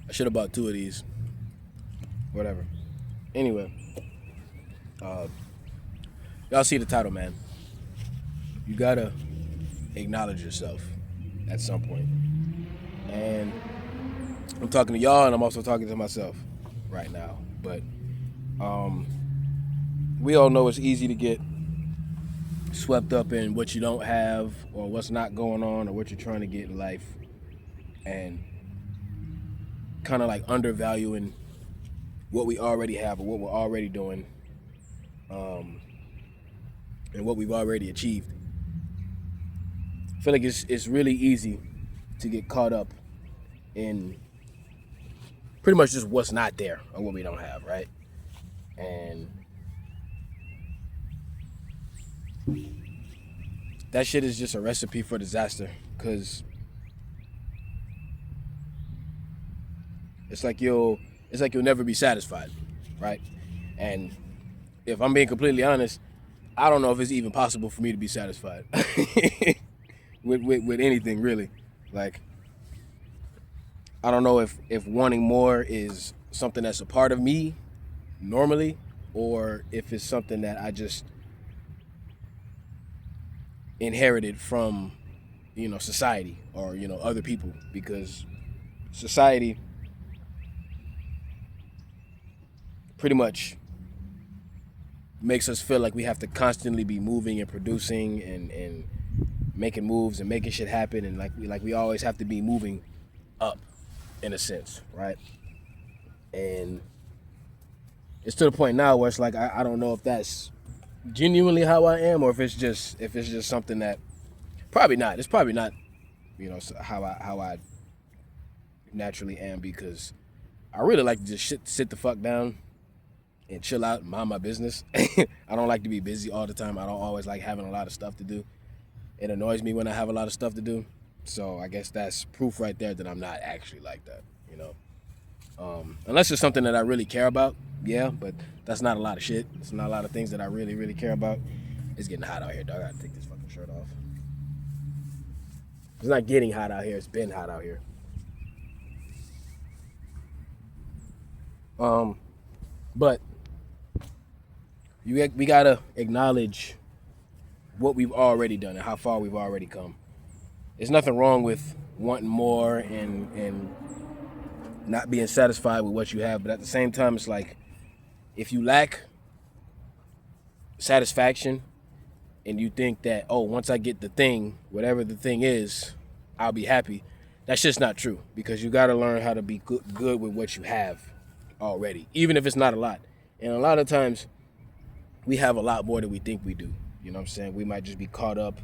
I should have bought two of these. Whatever. Anyway, y'all see the title, man. You gotta acknowledge yourself at some point. And I'm talking to y'all, and I'm also talking to myself right now. But we all know it's easy to get swept up in what you don't have, or what's not going on, or what you're trying to get in life, and kind of like undervaluing what we already have or what we're already doing, and what we've already achieved. I feel like it's really easy to get caught up in pretty much just what's not there or what we don't have, right? And that shit is just a recipe for disaster, because it's like you'll never be satisfied, right? And if I'm being completely honest, I don't know if it's even possible for me to be satisfied with anything, really. Like, I don't know if wanting more is something that's a part of me normally, or if it's something that I just inherited from, society or, other people, because society pretty much makes us feel like we have to constantly be moving and producing and making moves and making shit happen, and like we always have to be moving up in a sense, right? And it's to the point now where it's like I don't know if that's genuinely how I am, or if it's just something that probably not. It's probably not, how I naturally am, because I really like to just sit the fuck down and chill out and mind my business. I don't like to be busy all the time. I don't always like having a lot of stuff to do. It annoys me when I have a lot of stuff to do. So I guess that's proof right there that I'm not actually like that, Unless it's something that I really care about, yeah, but that's not a lot of shit. It's not a lot of things that I really, really care about. It's getting hot out here, dog. I gotta take this fucking shirt off. It's not getting hot out here. It's been hot out here. But we gotta acknowledge what we've already done and how far we've already come. There's nothing wrong with wanting more and not being satisfied with what you have, but at the same time, it's like, if you lack satisfaction and you think that, oh, once I get the thing, whatever the thing is, I'll be happy, that's just not true, because you gotta learn how to be good with what you have already, even if it's not a lot. And a lot of times, we have a lot more than we think we do. You know what I'm saying? We might just be caught up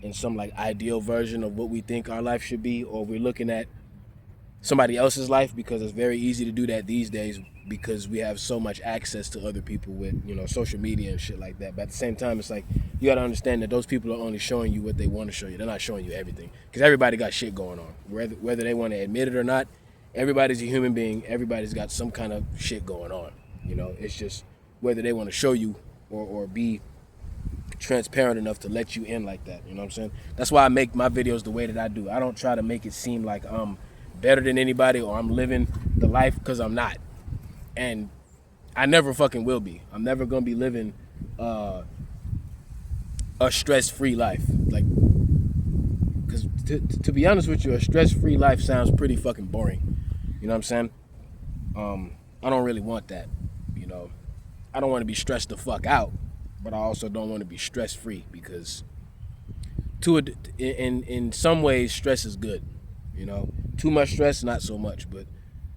in some like ideal version of what we think our life should be, or we're looking at somebody else's life, because it's very easy to do that these days, because we have so much access to other people with, social media and shit like that. But at the same time, it's like, you gotta understand that those people are only showing you what they want to show you. They're not showing you everything, because everybody got shit going on, whether they want to admit it or not. Everybody's a human being. Everybody's got some kind of shit going on. It's just whether they want to show you or be transparent enough to let you in like that. You know what I'm saying? That's why I make my videos the way that I do. I don't try to make it seem like I'm better than anybody or I'm living the life, because I'm not. And I never fucking will be. I'm never gonna be living a stress-free life. Like, because to be honest with you, a stress-free life sounds pretty fucking boring. You know what I'm saying? I don't really want that. I don't want to be stressed the fuck out, but I also don't want to be stress-free, because in some ways, stress is good. Too much stress, not so much, but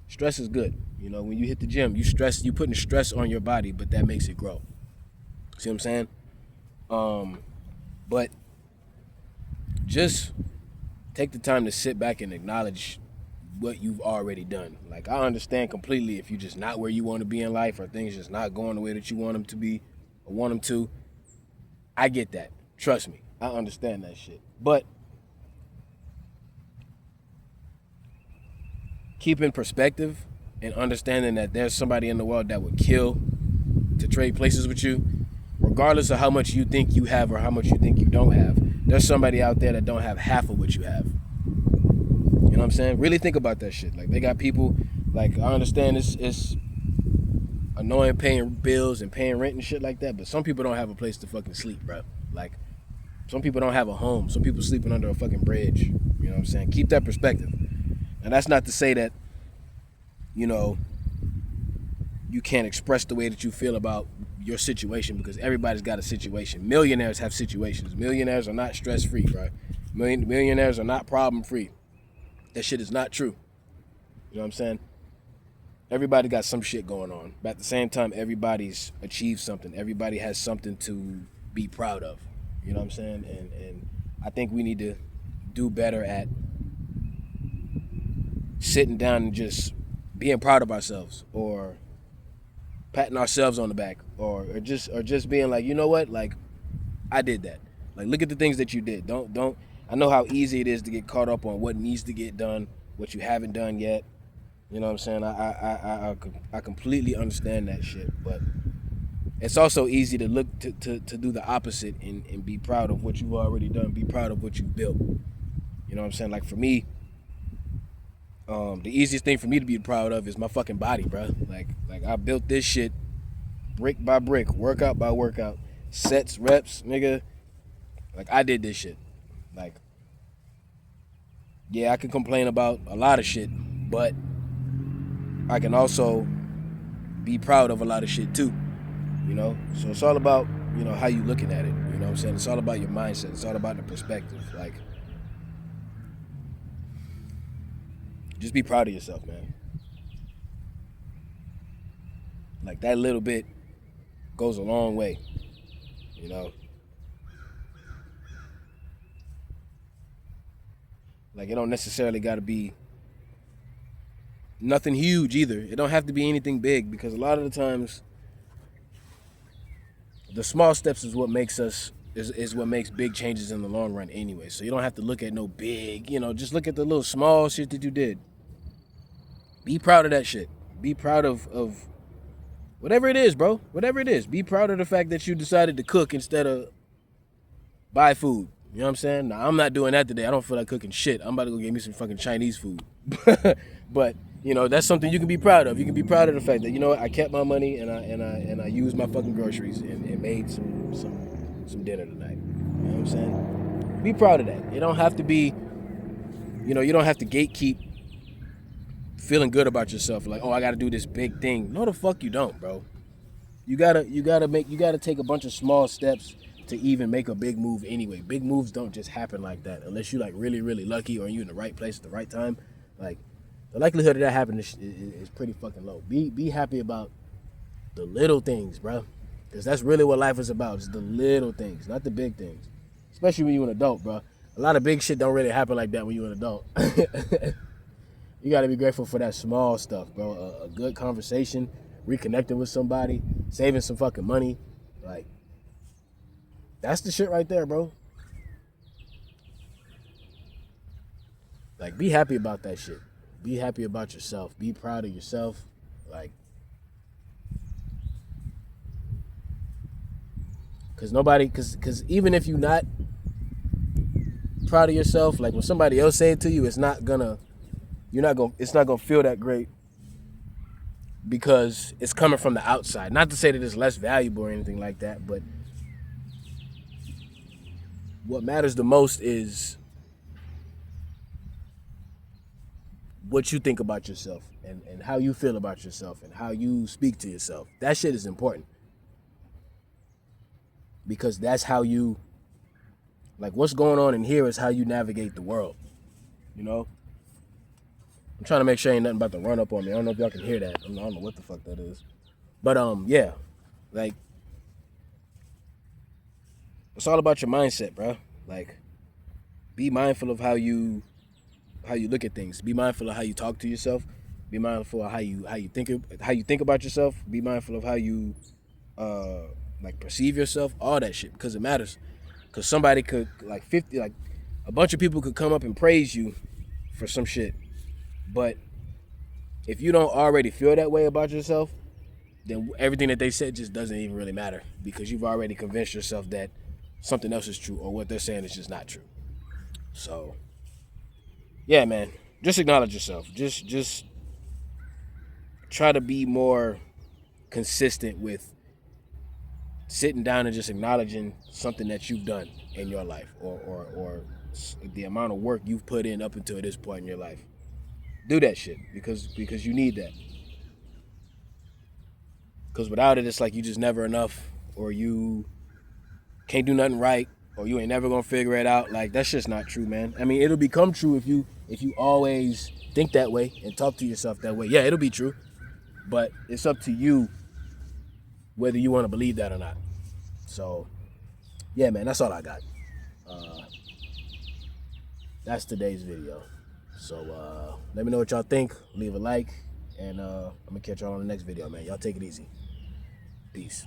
stress is good. When you hit the gym, you putting stress on your body, but that makes it grow. See what I'm saying? But just take the time to sit back and acknowledge what you've already done. Like, I understand completely if you're just not where you want to be in life, or things just not going the way that you want them to be or want them to. I get that. Trust me. I understand that shit. But keep in perspective and understanding that there's somebody in the world that would kill to trade places with you, regardless of how much you think you have or how much you think you don't have. There's somebody out there that don't have half of what you have. know what I'm saying? Really think about that shit. Like, they got people, like, I understand it's annoying paying bills and paying rent and shit like that, but some people don't have a place to fucking sleep, bro. Like, some people don't have a home. Some people sleeping under a fucking bridge. You know what I'm saying? Keep that perspective. And that's not to say that, you know, you can't express the way that you feel about your situation, because everybody's got a situation. Millionaires have situations. Millionaires are not stress-free, bro. Millionaires are not problem-free. That shit is not true. You know what I'm saying? Everybody got some shit going on. But at the same time, everybody's achieved something. Everybody has something to be proud of. You know what I'm saying? And I think we need to do better at sitting down and just being proud of ourselves, or patting ourselves on the back, or just being like, you know what, like, I did that. Like, look at the things that you did. Don't. I know how easy it is to get caught up on what needs to get done, what you haven't done yet. You know what I'm saying? I completely understand that shit, but it's also easy to look to do the opposite and be proud of what you've already done, be proud of what you've built. You know what I'm saying? Like, for me, the easiest thing for me to be proud of is my fucking body, bro. Like I built this shit brick by brick, workout by workout, sets, reps, nigga. Like, I did this shit. Like, yeah, I can complain about a lot of shit, but I can also be proud of a lot of shit too, you know? So it's all about, you know, how you looking at it, you know what I'm saying? It's all about your mindset. It's all about the perspective. Like, just be proud of yourself, man. Like, that little bit goes a long way, you know? Like, it don't necessarily got to be nothing huge either. It don't have to be anything big, because a lot of the times the small steps is what makes us is what makes big changes in the long run anyway. So you don't have to look at no big, you know, just look at the little small shit that you did. Be proud of that shit. Be proud of whatever it is, bro. Whatever it is. Be proud of the fact that you decided to cook instead of buy food. You know what I'm saying? Now, I'm not doing that today. I don't feel like cooking shit. I'm about to go get me some fucking Chinese food. But, you know, that's something you can be proud of. You can be proud of the fact that, you know what, I kept my money and I used my fucking groceries and made some dinner tonight. You know what I'm saying? Be proud of that. It don't have to be, you know, you don't have to gatekeep feeling good about yourself. Like, oh, I gotta do this big thing. No, the fuck you don't, bro. You gotta take a bunch of small steps to even make a big move anyway. Big moves don't just happen like that unless you're like really, really lucky or you're in the right place at the right time. Like, the likelihood of that happening is pretty fucking low. Be happy about the little things, bro. Because that's really what life is about. It's the little things, not the big things. Especially when you're an adult, bro. A lot of big shit don't really happen like that when you're an adult. You gotta be grateful for that small stuff, bro. A good conversation, reconnecting with somebody, saving some fucking money. Like, that's the shit right there, bro. Like, be happy about that shit. Be happy about yourself. Be proud of yourself. Like, cause even if you're not proud of yourself, like, when somebody else say it to you, it's not gonna feel that great, because it's coming from the outside. Not to say that it's less valuable or anything like that, but what matters the most is what you think about yourself and how you feel about yourself and how you speak to yourself. That shit is important, because that's how you, like, what's going on in here is how you navigate the world, you know? I'm trying to make sure ain't nothing about to run up on me. I don't know if y'all can hear that. I don't know what the fuck that is. But, yeah. Like, it's all about your mindset, bro. Like, be mindful of how you look at things. Be mindful of how you talk to yourself. Be mindful of how you think about yourself. Be mindful of how you like perceive yourself. All that shit, because it matters. Because somebody could, like, a bunch of people could come up and praise you for some shit, but if you don't already feel that way about yourself, then everything that they said just doesn't even really matter, because you've already convinced yourself that something else is true, or what they're saying is just not true. So, yeah, man. just acknowledge yourself. Just try to be more consistent with sitting down and just acknowledging something that you've done in your life, or the amount of work you've put in up until this point in your life. Do that shit because you need that. Because without it, it's like you just never enough, or you can't do nothing right, or you ain't never gonna figure it out. Like, that's just not true, man. I mean, it'll become true if you always think that way and talk to yourself that way. Yeah, it'll be true, but it's up to you whether you want to believe that or not. So, yeah, man, that's all I got. That's today's video. So let me know what y'all think. Leave a like, and I'm gonna catch y'all on the next video, man. Y'all take it easy. Peace.